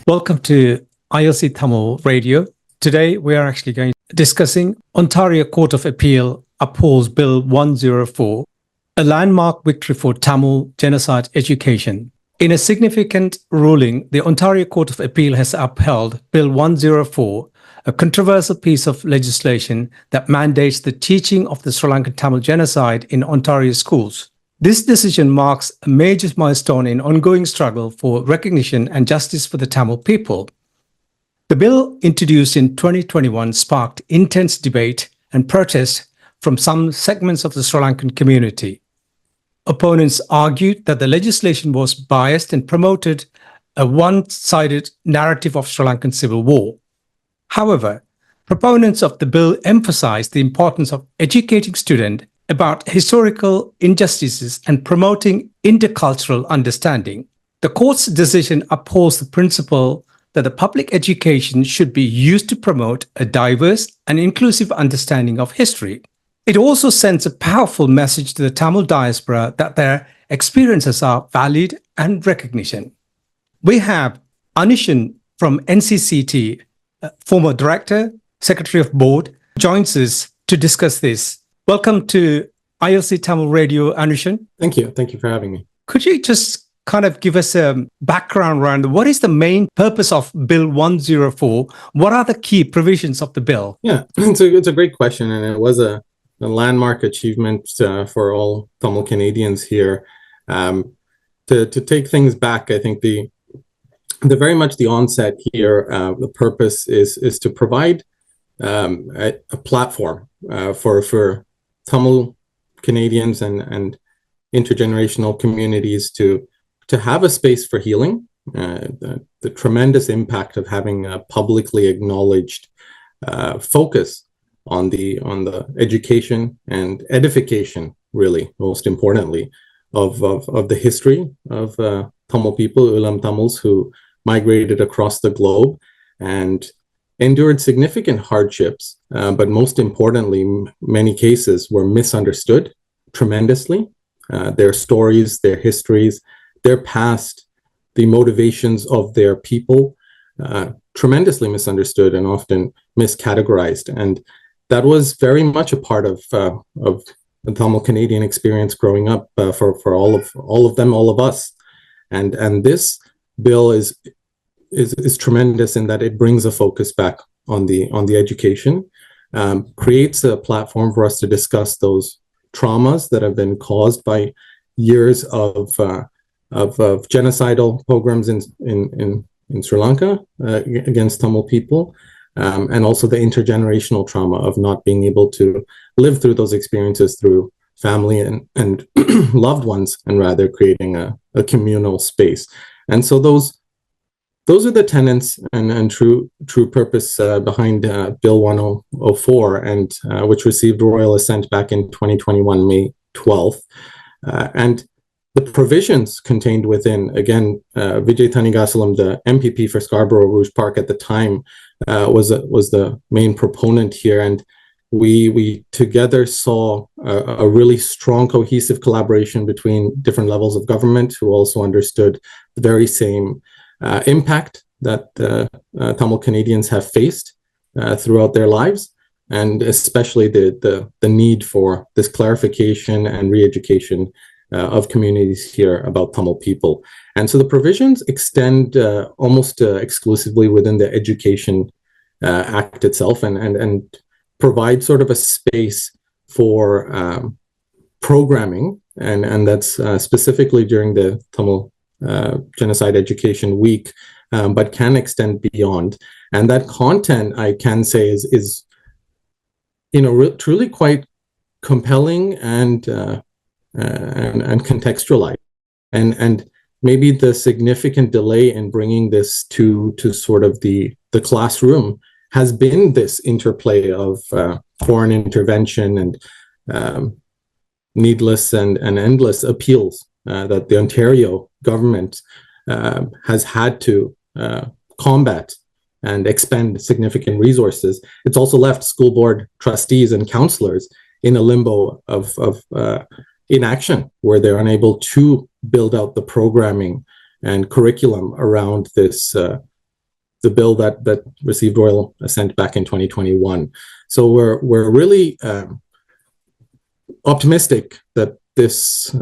Welcome to ILC Tamil Radio. Today we are actually going to discussing Ontario Court of Appeal upholds Bill-104, a landmark victory for Tamil genocide education. In a significant ruling, the Ontario Court of Appeal has upheld Bill-104, a controversial piece of legislation that mandates the teaching of the Sri Lankan Tamil genocide in Ontario schools. This decision marks a major milestone in ongoing struggle for recognition and justice for the Tamil people. The bill, introduced in 2021, sparked intense debate and protest from some segments of the Sri Lankan community. Opponents argued that the legislation was biased and promoted a one-sided narrative of Sri Lankan civil war. However, proponents of the bill emphasized the importance of educating students about historical injustices and promoting intercultural understanding. The court's decision upholds the principle that the public education should be used to promote a diverse and inclusive understanding of history. It also sends a powerful message to the Tamil diaspora that their experiences are valued and recognition. We have Anushan from NCCT, former director, secretary of board, joins us to discuss this. Welcome to ILC Tamil Radio, Anushan. Thank you. Thank you for having me. Could you just kind of give us a background around what is the main purpose of Bill 104? What are the key provisions of the bill? Yeah, it's a great question, and it was a landmark achievement for all Tamil Canadians here. To take things back, I think the very much the onset here, the purpose is to provide a platform for Tamil Canadians and intergenerational communities to have a space for healing. The tremendous impact of having a publicly acknowledged focus on the education and edification, really most importantly, of the history of Tamil people, Ulam Tamils, who migrated across the globe and endured significant hardships, but most importantly, many cases were misunderstood tremendously. Their stories, their histories, their past, the motivations of their people, tremendously misunderstood and often miscategorized. And that was very much a part of the Tamil Canadian experience growing up for all of them, all of us. And this bill is tremendous in that it brings a focus back on the education, creates a platform for us to discuss those traumas that have been caused by years of genocidal pogroms in Sri Lanka against Tamil people, and also the intergenerational trauma of not being able to live through those experiences through family and loved ones, and rather creating a communal space. And so those are the tenets and true purpose behind Bill 104, and which received royal assent back in 2021, May 12th. And the provisions contained within, again, Vijay Thanigasalam, the MPP for Scarborough Rouge Park at the time, was the main proponent here. And we together saw a really strong, cohesive collaboration between different levels of government who also understood the very same impact that Tamil Canadians have faced throughout their lives, and especially the need for this clarification and re-education of communities here about Tamil people. And so the provisions extend almost exclusively within the Education Act itself, and provide sort of a space for programming, and that's specifically during the Tamil Genocide Education Week, but can extend beyond. And that content, I can say, is truly quite compelling and contextualized. And maybe the significant delay in bringing this to sort of the classroom has been this interplay of foreign intervention and needless and endless appeals that the Ontario government has had to combat and expend significant resources. It's also left school board trustees and counselors in a limbo of inaction, where they're unable to build out the programming and curriculum around this the bill that received royal assent back in 2021. So we're really optimistic that this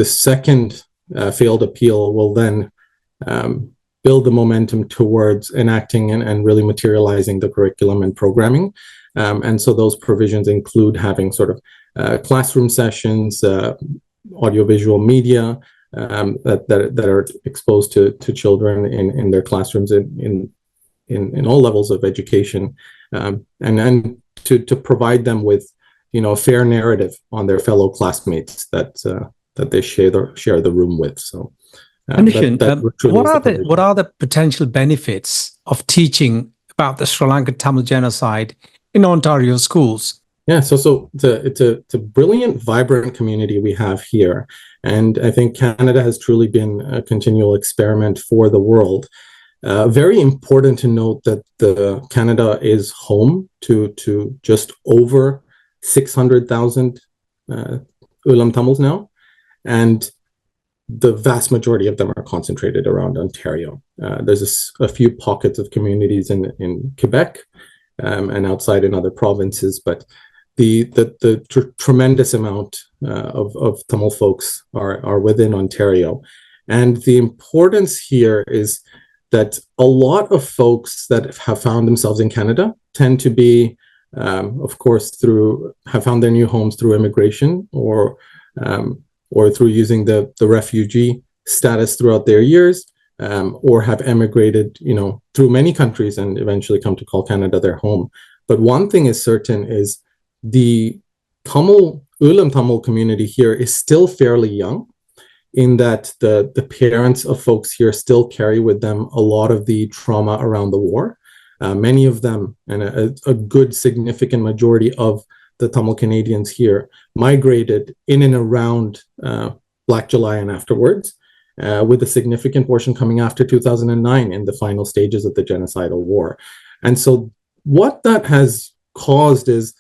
second failed appeal will then build the momentum towards enacting and really materializing the curriculum and programming. And so those provisions include having sort of classroom sessions, audiovisual media that are exposed to children in their classrooms in all levels of education, and to provide them with, a fair narrative on their fellow classmates that they share the room with. So. What are the potential benefits of teaching about the Sri Lankan Tamil genocide in Ontario schools? Yeah, so it's a brilliant, vibrant community we have here, and I think Canada has truly been a continual experiment for the world. Very important to note that Canada is home to just over 600,000 Ulam Tamils now, and the vast majority of them are concentrated around Ontario. There's a few pockets of communities in Quebec and outside in other provinces, but the tremendous amount of Tamil folks are within Ontario. And the importance here is that a lot of folks that have found themselves in Canada tend to be, of course, have found their new homes through immigration or through using the refugee status throughout their years, or have emigrated, through many countries and eventually come to call Canada their home. But one thing is certain is the Ulam Tamil community here is still fairly young, in that the parents of folks here still carry with them a lot of the trauma around the war. Many of them, and a good significant majority of the Tamil Canadians here, migrated in and around Black July and afterwards, with a significant portion coming after 2009 in the final stages of the genocidal war. And so what that has caused is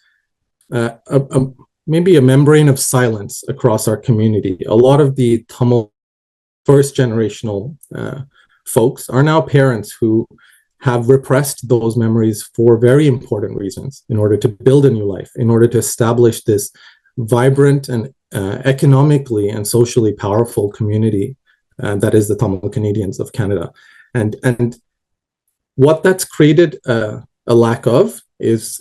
maybe a membrane of silence across our community. A lot of the Tamil first generational folks are now parents who have repressed those memories for very important reasons, in order to build a new life, in order to establish this vibrant and economically and socially powerful community that is the Tamil Canadians of Canada. And what that's created a lack of is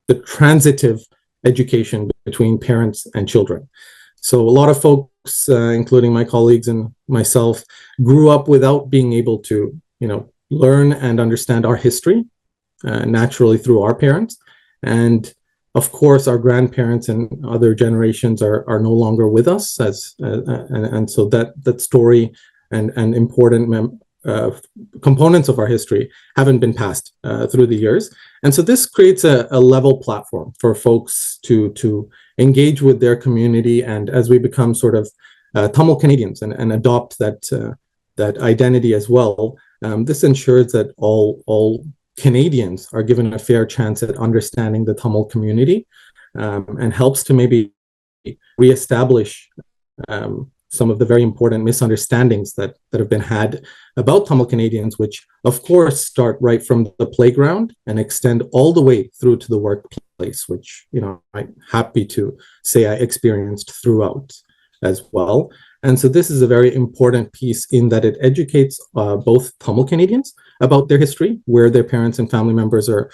the transitive education between parents and children. So a lot of folks, including my colleagues and myself, grew up without being able to, learn and understand our history naturally through our parents. And of course, our grandparents and other generations are no longer with us, and so that story and important components of our history haven't been passed through the years. And so this creates a level platform for folks to engage with their community. And as we become sort of Tamil Canadians and adopt that identity as well, this ensures that all Canadians are given a fair chance at understanding the Tamil community, and helps to maybe reestablish some of the very important misunderstandings that have been had about Tamil Canadians, which of course start right from the playground and extend all the way through to the workplace, which, I'm happy to say I experienced throughout as well. And so this is a very important piece in that it educates both Tamil Canadians about their history, where their parents and family members are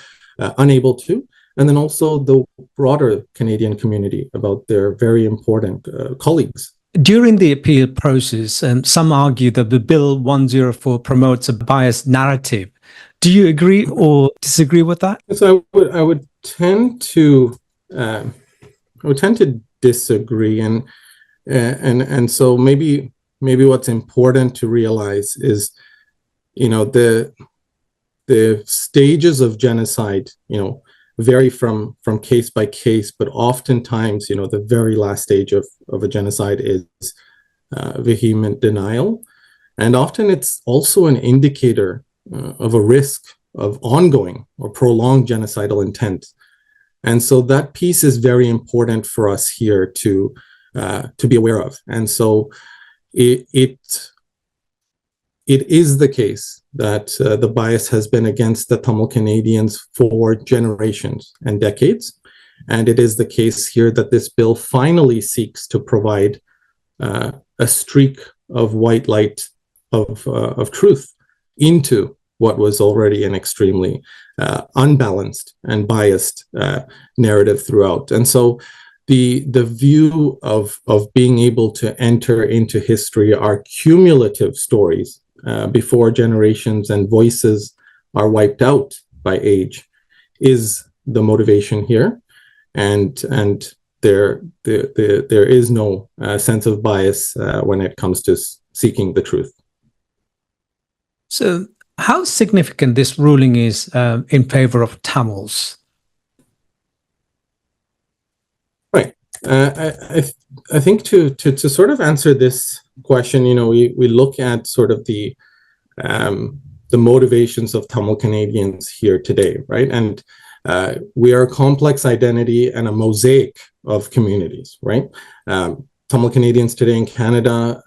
unable to, and then also the broader Canadian community about their very important colleagues. During the appeal process, some argue that the Bill-104 promotes a biased narrative. Do you agree or disagree with that? So I would tend to disagree, and so maybe what's important to realize is, the stages of genocide, vary from case by case, but oftentimes, the very last stage of a genocide is vehement denial. And often it's also an indicator of a risk of ongoing or prolonged genocidal intent. And so that piece is very important for us here to be aware of. And so it is the case that the bias has been against the Tamil Canadians for generations and decades. And it is the case here that this bill finally seeks to provide a streak of white light of truth into what was already an extremely unbalanced and biased narrative throughout. And so the view of being able to enter into history are cumulative stories before generations and voices are wiped out by age is the motivation here. And there is no sense of bias when it comes to seeking the truth. So how significant this ruling is in favor of Tamils? Right. I think to sort of answer this question, we look at sort of the motivations of Tamil Canadians here today, right? And we are a complex identity and a mosaic of communities, right? Tamil Canadians today in Canada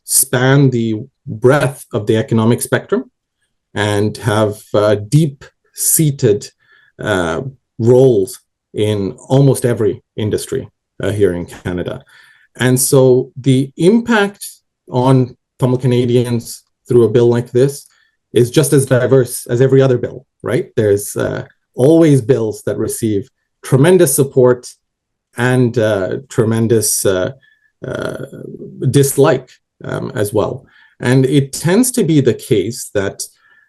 span the breadth of the economic spectrum and have deep-seated roles in almost every industry here in Canada. And so the impact on Tamil Canadians through a bill like this is just as diverse as every other bill, right? There's always bills that receive tremendous support and tremendous dislike as well. And it tends to be the case that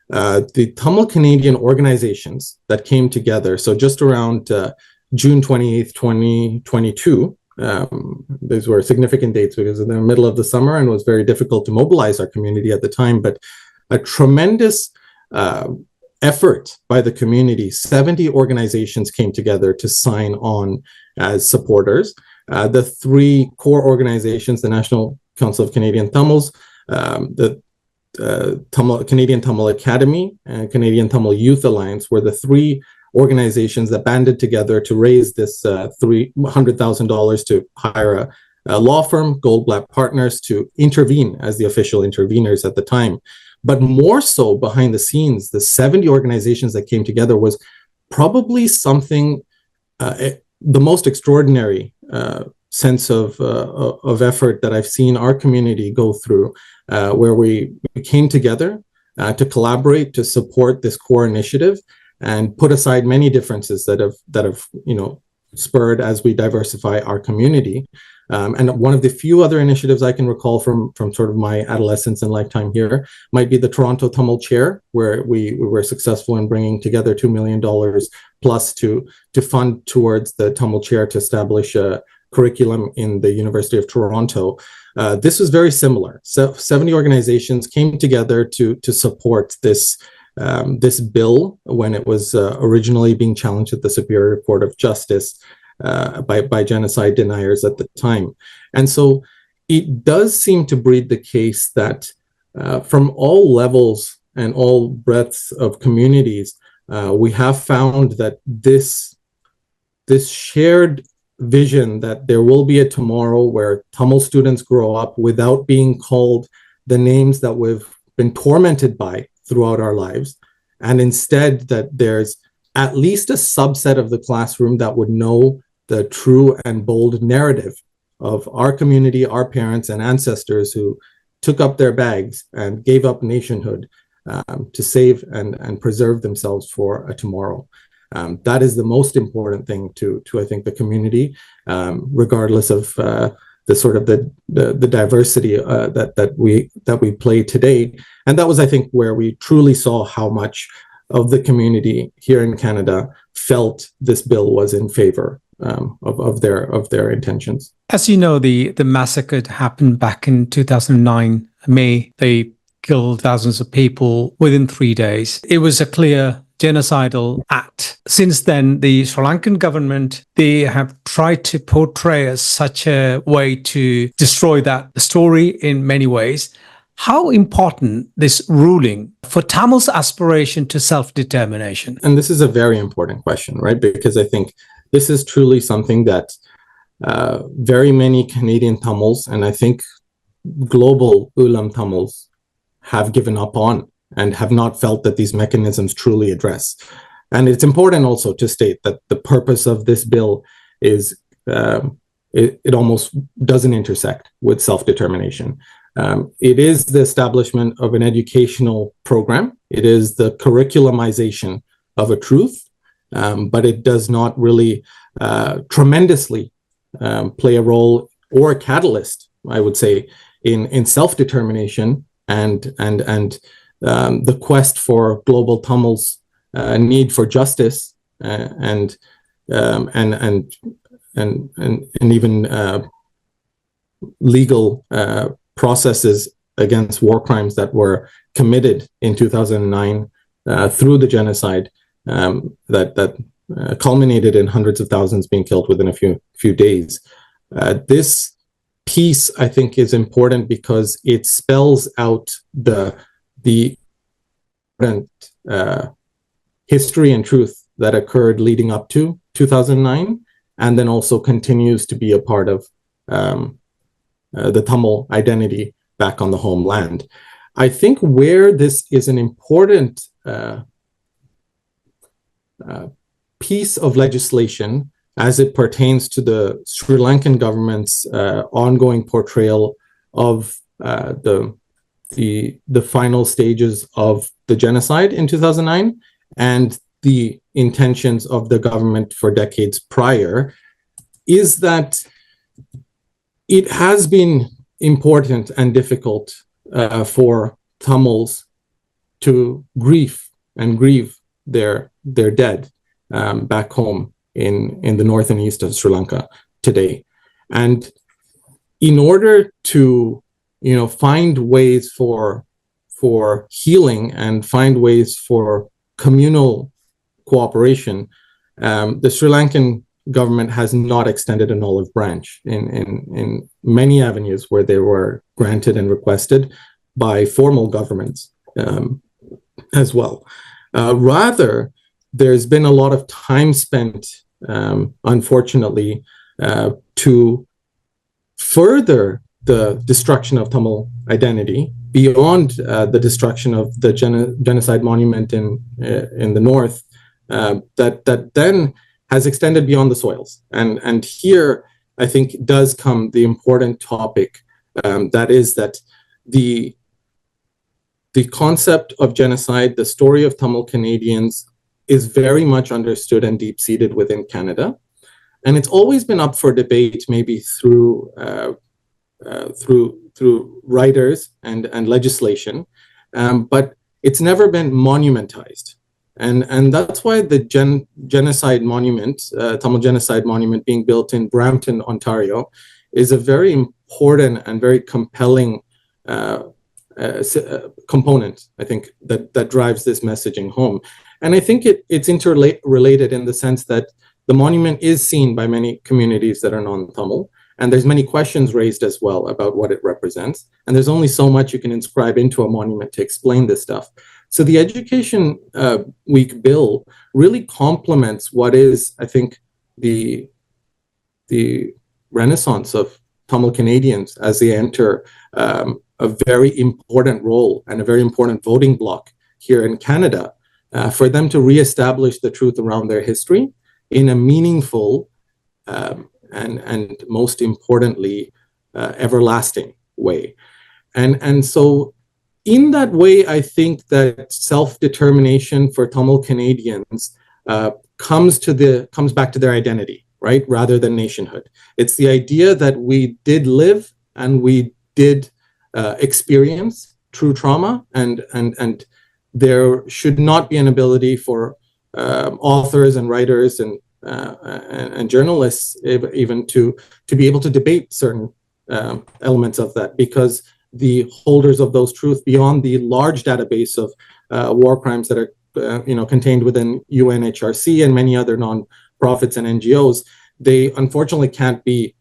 the Tamil Canadian organizations that came together, so just around June 28th, 2022, these were significant dates because in the middle of the summer and it was very difficult to mobilize our community at the time, but a tremendous effort by the community. 70 organizations came together to sign on as supporters. The three core organizations, the National Council of Canadian Tamils, the Canadian Tamil Academy, and Canadian Tamil Youth Alliance were the three organizations that banded together to raise this $300,000 to hire a law firm, Goldblatt Partners, to intervene as the official interveners at the time. But more so behind the scenes, the 70 organizations that came together was probably something, the most extraordinary sense of effort that I've seen our community go through, where we came together to collaborate, to support this core initiative, and put aside many differences that have spurred as we diversify our community. And one of the few other initiatives I can recall from sort of my adolescence and lifetime here might be the Toronto Tamil Chair, where we were successful in bringing together $2 million plus to fund towards the Tamil Chair to establish a curriculum in the University of Toronto. This was very similar. So 70 organizations came together to support this bill when it was originally being challenged at the Superior Court of Justice by genocide deniers at the time. And so it does seem to breed the case that from all levels and all breadths of communities, we have found that this shared vision that there will be a tomorrow where Tamil students grow up without being called the names that we've been tormented by throughout our lives, and instead that there's at least a subset of the classroom that would know the true and bold narrative of our community, our parents and ancestors who took up their bags and gave up nationhood to save and preserve themselves for a tomorrow. That is the most important thing to I think the community, regardless of the sort of the diversity that we play today. And that was, I think, where we truly saw how much of the community here in Canada felt this bill was in favor of their intentions. As you know, the massacre happened back in 2009, May. They killed thousands of people within 3 days. It was a clear genocidal act. Since then, the Sri Lankan government, they have tried to portray as such a way to destroy that story in many ways. How important this ruling for Tamil's aspiration to self-determination? And this is a very important question, right? Because I think this is truly something that very many Canadian Tamils, and I think global Ulam Tamils, have given up on and have not felt that these mechanisms truly address. And it's important also to state that the purpose of this bill is it almost doesn't intersect with self-determination. It is the establishment of an educational program. It is the curriculumization of a truth, but it does not really tremendously play a role or a catalyst, I would say, in self-determination and the quest for global Tamils' need for justice and even legal processes against war crimes that were committed in 2009 through the genocide that culminated in hundreds of thousands being killed within a few days. This piece, I think, is important because it spells out the history and truth that occurred leading up to 2009, and then also continues to be a part of the Tamil identity back on the homeland. I think where this is an important piece of legislation as it pertains to the Sri Lankan government's ongoing portrayal of the final stages of the genocide in 2009 and the intentions of the government for decades prior, is that it has been important and difficult for Tamils to grieve their dead back home in the north and east of Sri Lanka today. And in order to find ways for healing and find ways for communal cooperation, the Sri Lankan government has not extended an olive branch in many avenues where they were granted and requested by formal governments as well. Rather, there's been a lot of time spent, unfortunately, to further the destruction of Tamil identity beyond the destruction of the genocide monument in the north, that then has extended beyond the soils. And here, I think, does come the important topic, that is that the concept of genocide, the story of Tamil Canadians, is very much understood and deep-seated within Canada. And it's always been up for debate, maybe through writers and legislation, but it's never been monumentized. And that's why the genocide monument, Tamil genocide monument being built in Brampton, Ontario, is a very important and very compelling component, I think, that drives this messaging home. And I think it's interrelated in the sense that the monument is seen by many communities that are non-Tamil, and there's many questions raised as well about what it represents. And there's only so much you can inscribe into a monument to explain this stuff. So the Education Week bill really complements what is, I think, the renaissance of Tamil Canadians as they enter a very important role and a very important voting bloc here in Canada, for them to reestablish the truth around their history in a meaningful and most importantly, everlasting way. And so in that way, I think that self-determination for Tamil Canadians comes back to their identity, right? Rather than nationhood. It's the idea that we did live and we did experience true trauma, and there should not be an ability for authors and writers and journalists even to be able to debate certain elements of that, because the holders of those truths beyond the large database of war crimes that are contained within UNHRC and many other non-profits and NGOs. They unfortunately can't be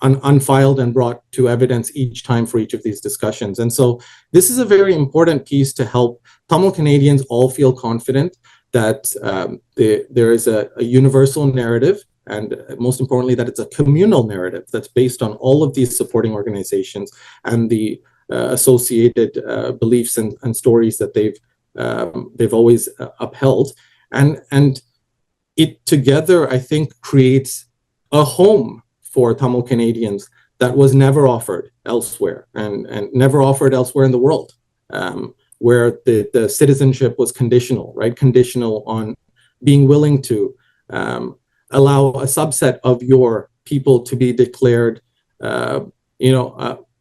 unfiled and brought to evidence each time for each of these discussions. And so this is a very important piece to help Tamil Canadians all feel confident that there is a universal narrative, and most importantly, that it's a communal narrative that's based on all of these supporting organizations and the associated beliefs and stories that they've always upheld. And it together, I think, creates a home for Tamil Canadians that was never offered elsewhere, and never offered elsewhere in the world, where the citizenship was conditional, right? Conditional on being willing to allow a subset of your people to be declared,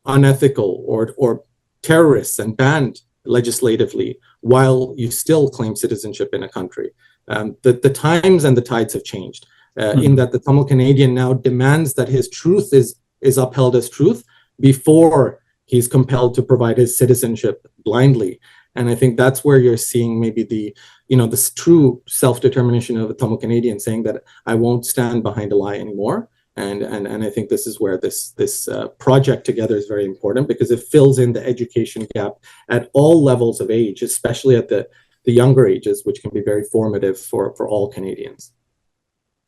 unethical or terrorists and banned legislatively, while you still claim citizenship in a country. The times and the tides have changed. In that the Tamil Canadian now demands that his truth is upheld as truth before he's compelled to provide his citizenship blindly. And I think that's where you're seeing maybe this true self-determination of a Tamil Canadian saying that I won't stand behind a lie anymore. And I think this is where this project together is very important, because it fills in the education gap at all levels of age, especially at the younger ages, which can be very formative for all Canadians.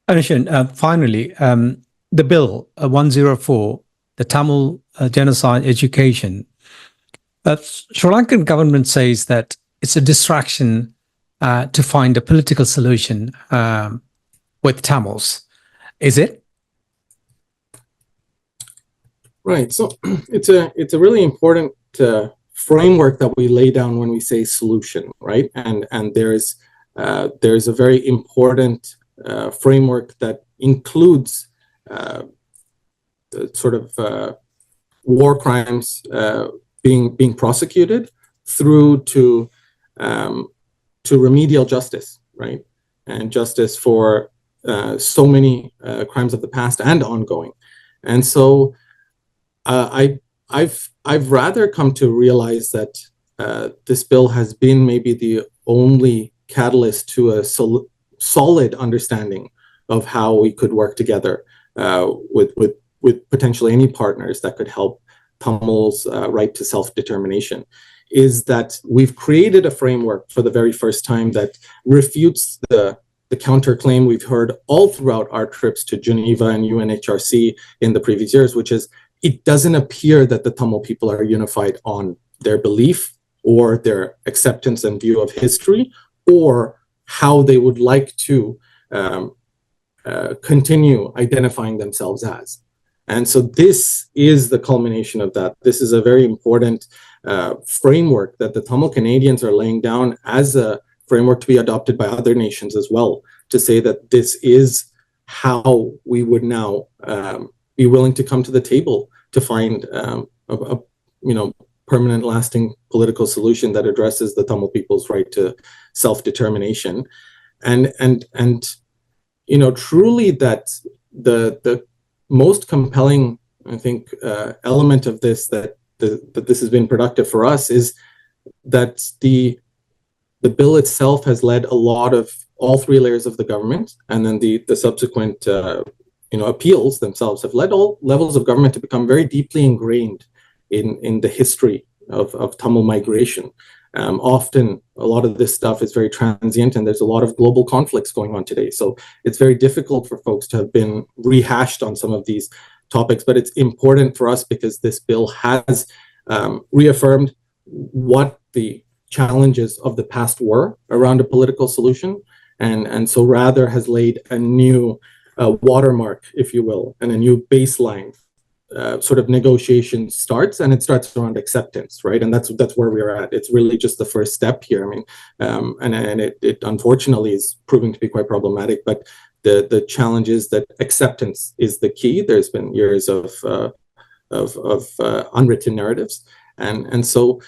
Anishan, finally, the Bill 104, the Tamil Genocide Education, Sri Lankan government says that it's a distraction to find a political solution with Tamils. Is it? Right. So it's a really important framework that we lay down when we say solution, right? And there's a very important framework that includes the sort of war crimes being prosecuted through to remedial justice, right? And justice for so many crimes of the past and ongoing. And so I've rather come to realize that this bill has been maybe the only catalyst to a solid understanding of how we could work together with potentially any partners that could help Tamil's right to self-determination, is that we've created a framework for the very first time that refutes the counterclaim we've heard all throughout our trips to Geneva and UNHRC in the previous years, which is it doesn't appear that the Tamil people are unified on their belief or their acceptance and view of history, or how they would like to continue identifying themselves as. And so this is the culmination of that. This is a very important framework that the Tamil Canadians are laying down as a framework to be adopted by other nations as well, to say that this is how we would now be willing to come to the table to find a permanent, lasting political solution that addresses the Tamil people's right to self-determination, and truly that the most compelling, I think, element of this that this has been productive for us is that the bill itself has led a lot of all three layers of the government, and then the subsequent appeals themselves have led all levels of government to become very deeply ingrained in the history of Tamil migration. Often a lot of this stuff is very transient, and there's a lot of global conflicts going on today. So it's very difficult for folks to have been rehashed on some of these topics, but it's important for us because this bill has reaffirmed what the challenges of the past were around a political solution, and so rather has laid a new watermark, if you will, and a new baseline sort of negotiation starts, and it starts around acceptance, right? And that's where we're at. It's really just the first step here. I mean, and it unfortunately is proving to be quite problematic. But the challenge is that acceptance is the key. There's been years of unwritten narratives, and so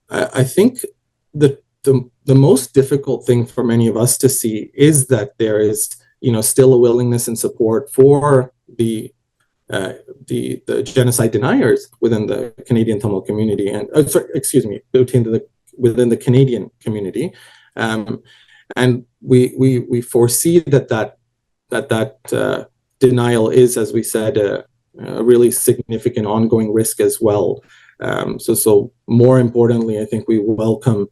I think the most difficult thing for many of us to see is that there is still a willingness and support for the the genocide deniers within the Canadian Tamil community, and within the Canadian community, and we foresee that denial is, as we said, a really significant ongoing risk as well. So more importantly, I think we welcome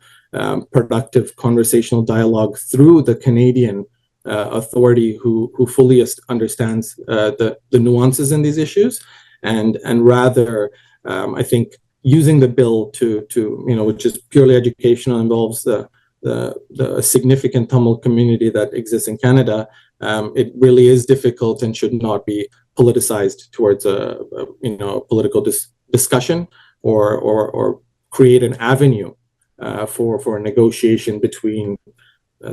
productive conversational dialogue through the Canadian authority who fully understands the nuances in these issues, and rather I think using the bill to which is purely educational, involves the significant Tamil community that exists in Canada. It really is difficult and should not be politicized towards a political discussion or create an avenue for a negotiation between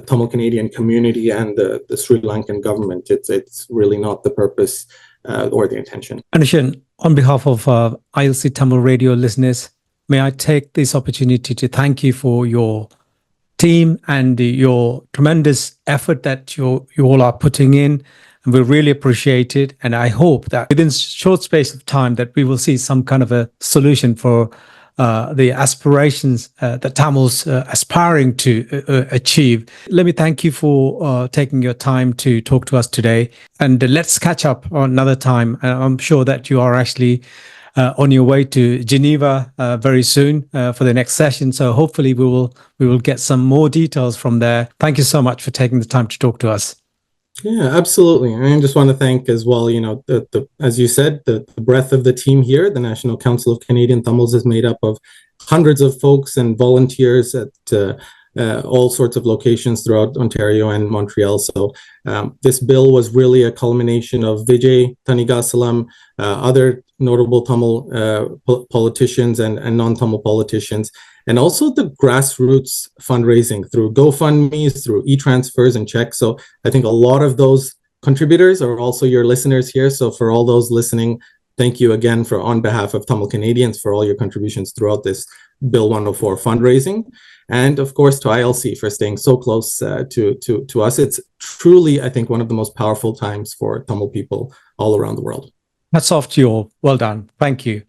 Tamil Canadian community and the Sri Lankan government. It's really not the purpose or the intention. Anushan, on behalf of ILC Tamil Radio listeners, may I take this opportunity to thank you for your team and your tremendous effort that you all are putting in. And we really appreciate it. And I hope that within short space of time that we will see some kind of a solution for the aspirations that Tamils aspiring to achieve. Let me thank you for taking your time to talk to us today. And let's catch up another time. I'm sure that you are actually on your way to Geneva very soon for the next session. So hopefully we will get some more details from there. Thank you so much for taking the time to talk to us. Yeah, absolutely. And I just want to thank as well, as you said, the breadth of the team here. The National Council of Canadian Tamils is made up of hundreds of folks and volunteers at all sorts of locations throughout Ontario and Montreal. So this bill was really a culmination of Vijay Thanigasalam, other notable Tamil politicians and non-Tamil politicians, and also the grassroots fundraising through GoFundMes, through e-transfers and checks. So I think a lot of those contributors are also your listeners here. So for all those listening, thank you again on behalf of Tamil Canadians for all your contributions throughout this Bill-104 fundraising. And of course to ILC for staying so close to us. It's truly, I think, one of the most powerful times for Tamil people all around the world. Hats off to you all. Well done. Thank you.